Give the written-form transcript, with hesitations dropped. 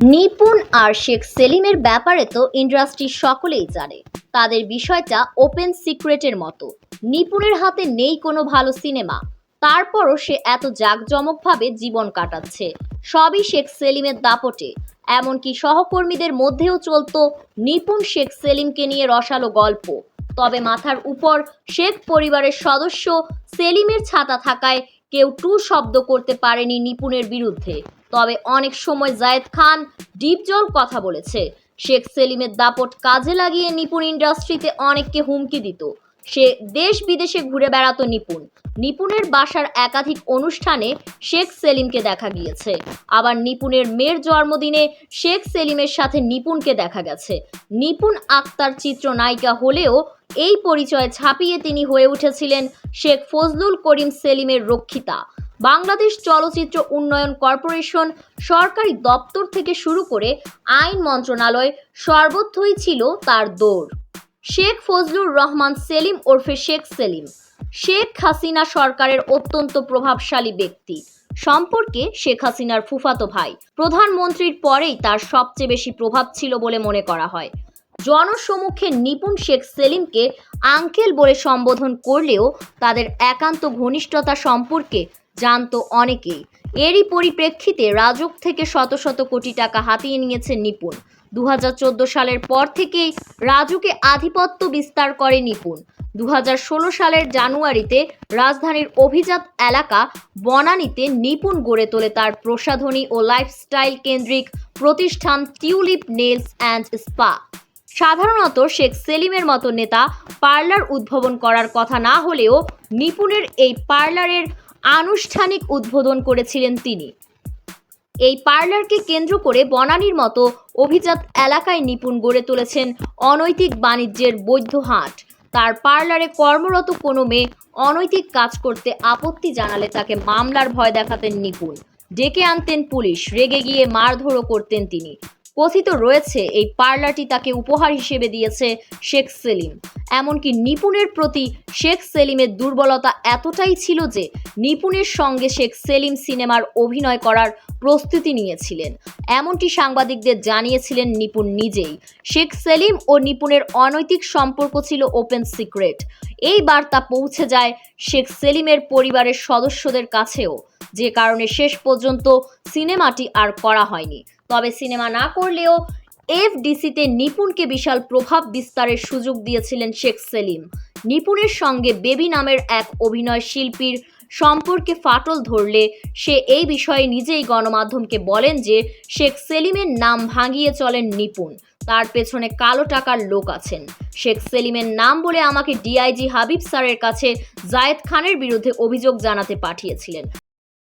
নিপুণ আর শেখ সেলিমের ব্যাপারে তো ইন্ডাস্ট্রি সকলেই জানে। তাদের বিষয়টা ওপেন সিক্রেটের মতো। নিপুণের হাতে নেই কোনো ভালো সিনেমা, তারপরও সে এত জাঁকজমকভাবে জীবন কাটাচ্ছে। সবই শেখ সেলিমের দাপটে। এমনকি সহকর্মীদের মধ্যেও চলতো নিপুণ শেখ সেলিমকে নিয়ে রসালো গল্প। তবে মাথার উপর শেখ পরিবারের সদস্য সেলিমের ছাতা থাকায় কেউ টু শব্দ করতে পারেনি নিপুণের বিরুদ্ধে। তবে অনেক সময় জায়েদ খান ডিপজল কথা বলেছে। শেখ সেলিমের দাপট কাজে লাগিয়ে নিপুণ ইন্ডাস্ট্রিতে অনেককে হুমকি দিত। সে দেশ বিদেশে ঘুরে বেড়াতো নিপুণ। নিপুণের বাসার একাধিক অনুষ্ঠানে শেখ সেলিমকে দেখা গিয়েছে। আবার নিপুণের মেয়ের জন্মদিনে শেখ সেলিমের সাথে নিপুণকে দেখা গেছে। নিপুণ আক্তার চিত্রনায়িকা হলেও এই পরিচয় ছাপিয়ে তিনি হয়ে উঠেছিলেন শেখ ফজলুল করিম সেলিমের রক্ষিতা। বাংলাদেশ চলচ্চিত্র উন্নয়ন কর্পোরেশন, সরকারি দপ্তর থেকে শুরু করে আইন মন্ত্রণালয় সর্বত্রই ছিল তার দৌড়। শেখ ফজলুর রহমান সেলিম ওরফে শেখ সেলিম শেখ হাসিনা সরকারের অত্যন্ত প্রভাবশালী ব্যক্তি। সম্পর্কে শেখ হাসিনার ফুফাতো ভাই। প্রধানমন্ত্রীর পরেই তার সবচেয়ে বেশি প্রভাব ছিল বলে মনে করা হয়। জনসমক্ষে নিপুণ শেখ সেলিমকে আঙ্কেল বলে সম্বোধন করলেও তাদের একান্ত ঘনিষ্ঠতা সম্পর্কে জানতো অনেকেই। এরই পরিপ্রেক্ষিতে রাজুক থেকে শত শত কোটি টাকা হাতিয়ে নিয়েছে নিপুণ। 2014 সালের পর থেকেই রাজুকে আধিপত্য বিস্তার করে নিপুণ। 2016 সালের জানুয়ারিতে রাজধানীর অভিজাত এলাকা বনানীতে নিপুণ গড়ে তোলে তার প্রসাধনী ও লাইফস্টাইল কেন্দ্রিক প্রতিষ্ঠান টিউলিপ নেলস অ্যান্ড স্পা। সাধারণত শেখ সেলিমের মতো নেতা পার্লার উদ্ভাবন করার কথা না হলেও নিপুণের এই পার্লারের আনুষ্ঠানিক উদ্বোধন করেছিলেন তিনি। এই পার্লারকে কেন্দ্র করে বনানীর মতো অভিজাত এলাকায় নিপুণ গড়ে তুলেছেন অনৈতিক বাণিজ্যের বৈধ হাট। তার পার্লারে কর্মরত কোনো মেয়ে অনৈতিক কাজ করতে আপত্তি জানালে তাকে মামলার ভয় দেখাতেন নিপুণ। ডেকে আনতেন পুলিশ, রেগে গিয়ে মারধরও করতেন তিনি। কথিত রয়েছে এই পার্লারটি তাকে উপহার হিসেবে দিয়েছে শেখ সেলিম। এমনকি নিপুণের প্রতি শেখ সেলিমের দুর্বলতা এতটাই ছিল যে নিপুণের সঙ্গে শেখ সেলিম সিনেমার অভিনয় করার প্রস্তুতি নিয়েছিলেন। এমনটি সাংবাদিকদের জানিয়েছিলেন নিপুণ নিজেই। শেখ সেলিম ও নিপুণের অনৈতিক সম্পর্ক ছিল ওপেন সিক্রেট। এই বার্তা পৌঁছে যায় শেখ সেলিমের পরিবারের সদস্যদের কাছেও, যে কারণে শেষ পর্যন্ত সিনেমাটি আর করা হয়নি। তবে সিনেমা না করলেও এফডিসিতে নিপুণকে বিশাল প্রভাব বিস্তারের সুযোগ দিয়েছিলেন শেখ সেলিম। নিপুণের সঙ্গে বেবি নামের এক অভিনয় শিল্পীর সম্পর্কে ফাটল ধরলে সে এই বিষয়ে নিজেই গণমাধ্যমকে বলেন যে শেখ সেলিমের নাম ভাঙিয়ে চলেন নিপুণ। তার পেছনে কালো টাকার লোক আছেন। শেখ সেলিমের নাম বলে আমাকে ডিআইজি হাবিব স্যারের কাছে জায়েদ খানের বিরুদ্ধে অভিযোগ জানাতে পাঠিয়েছিলেন।